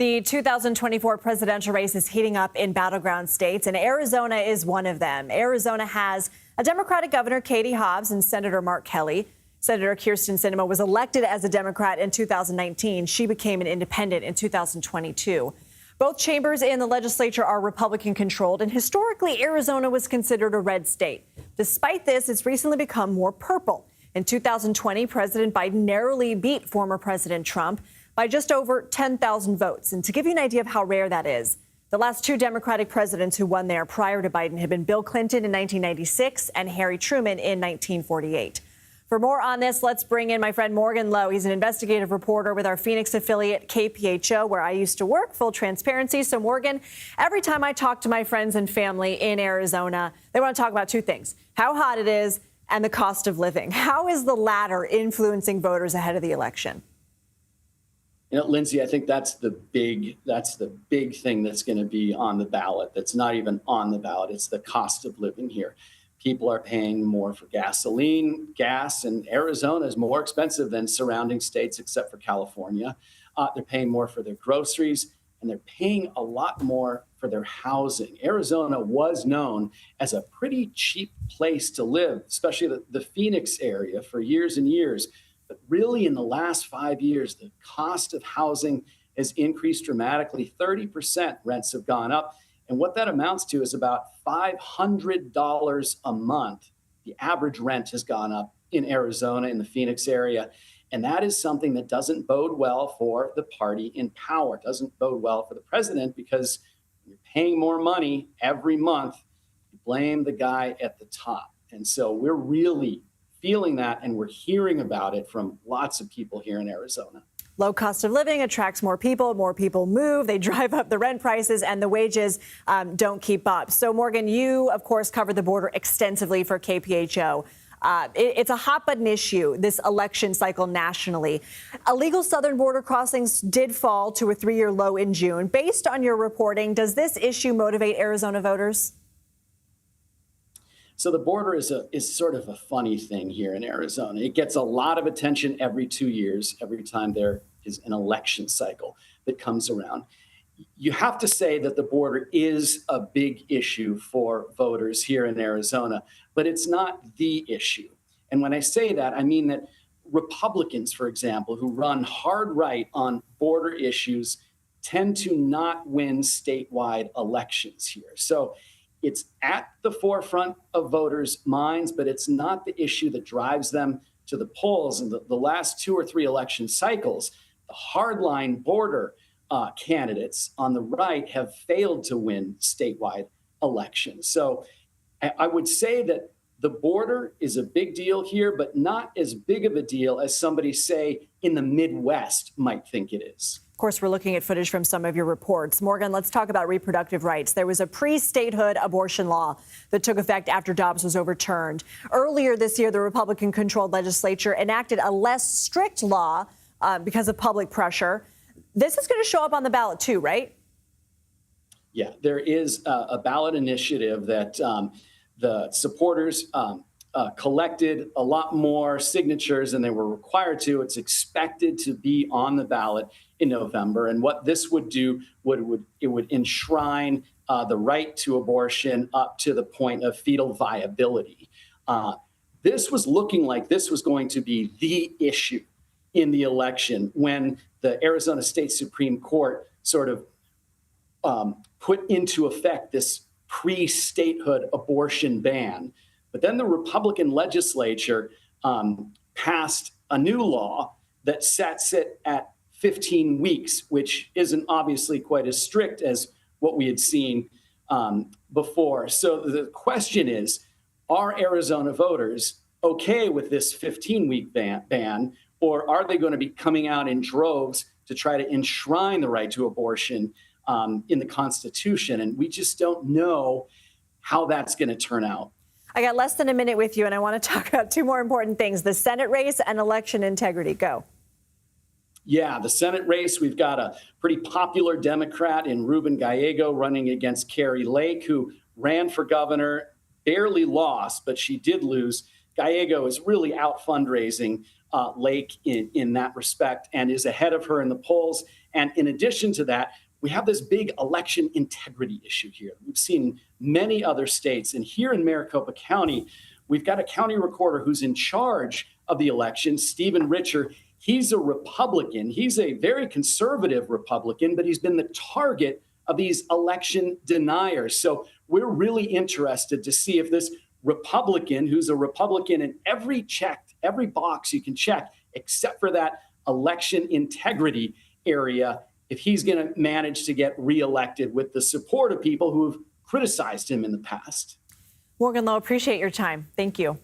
The 2024 presidential race is heating up in battleground states, and Arizona is one of them. Arizona has a Democratic governor, Katie Hobbs, and Senator Mark Kelly. Senator Kyrsten Sinema was elected as a Democrat in 2019. She became an independent in 2022. Both chambers in the legislature are Republican-controlled, and historically, Arizona was considered a red state. Despite this, it's recently become more purple. In 2020, President Biden narrowly beat former President Trump by just over 10,000 votes. And to give you an idea of how rare that is, the last two Democratic presidents who won there prior to Biden had been Bill Clinton in 1996 and Harry Truman in 1948. For more on this, let's bring in my friend Morgan Lowe. He's an investigative reporter with our Phoenix affiliate KPHO, where I used to work. Full transparency. So, Morgan, every time I talk to my friends and family in Arizona, they want to talk about two things: how hot it is and the cost of living. How is the latter influencing voters ahead of the election? You know, Lindsay, I think that's the big thing that's going to be on the ballot. That's not even on the ballot. It's the cost of living here. People are paying more for gasoline, gas, and Arizona is more expensive than surrounding states except for California. They're paying more for their groceries, and they're paying a lot more for their housing. Arizona was known as a pretty cheap place to live, especially the Phoenix area for years and years. But really, in the last 5 years, the cost of housing has increased dramatically. 30% rents have gone up. And what that amounts to is about $500 a month. The average rent has gone up in Arizona, in the Phoenix area. And that is something that doesn't bode well for the party in power. It doesn't bode well for the president, because you're paying more money every month. You blame the guy at the top. And so we're really feeling that, and we're hearing about it from lots of people here in Arizona. Low cost of living attracts more people move, they drive up the rent prices, and the wages don't keep up. So, Morgan, you, of course, cover the border extensively for KPHO. It's a hot-button issue, this election cycle nationally. Illegal southern border crossings did fall to a 3-year low in June. Based on your reporting, does this issue motivate Arizona voters? So the border is sort of a funny thing here in Arizona. It gets a lot of attention every 2 years, every time there is an election cycle that comes around. You have to say that the border is a big issue for voters here in Arizona, but it's not the issue. And when I say that, I mean that Republicans, for example, who run hard right on border issues, tend to not win statewide elections here. So it's at the forefront of voters' minds, but it's not the issue that drives them to the polls. In the last 2 or 3 election cycles, the hardline border candidates on the right have failed to win statewide elections. So I would say that the border is a big deal here, but not as big of a deal as somebody, say, in the Midwest might think it is. Of course, we're looking at footage from some of your reports. Morgan, let's talk about reproductive rights. There was a pre-statehood abortion law that took effect after Dobbs was overturned. Earlier this year, the Republican-controlled legislature enacted a less strict law because of public pressure. This is going to show up on the ballot too, right? Yeah, there is a ballot initiative that the supporters collected a lot more signatures than they were required to. It's expected to be on the ballot in November. And what this would do, it would enshrine the right to abortion up to the point of fetal viability. This was looking like this was going to be the issue in the election when the Arizona State Supreme Court sort of put into effect this pre-statehood abortion ban. But then the Republican legislature passed a new law that sets it at 15 weeks, which isn't obviously quite as strict as what we had seen before. So the question is, are Arizona voters okay with this 15-week ban, or are they going to be coming out in droves to try to enshrine the right to abortion in the Constitution? And we just don't know how that's going to turn out. I got less than a minute with you, and I want to talk about two more important things: the Senate race and election integrity. Go. Yeah, the Senate race, we've got a pretty popular Democrat in Ruben Gallego running against Carrie Lake, who ran for governor, barely lost, but she did lose. Gallego is really out fundraising Lake in that respect and is ahead of her in the polls. And in addition to that, we have this big election integrity issue here. We've seen many other states, and here in Maricopa County, we've got a county recorder who's in charge of the election, Stephen Richer. He's a Republican. He's a very conservative Republican, but he's been the target of these election deniers. So we're really interested to see if this Republican, who's a Republican in every box you can check, except for that election integrity area, if he's going to manage to get reelected with the support of people who have criticized him in the past. Morgan Lowe, appreciate your time. Thank you.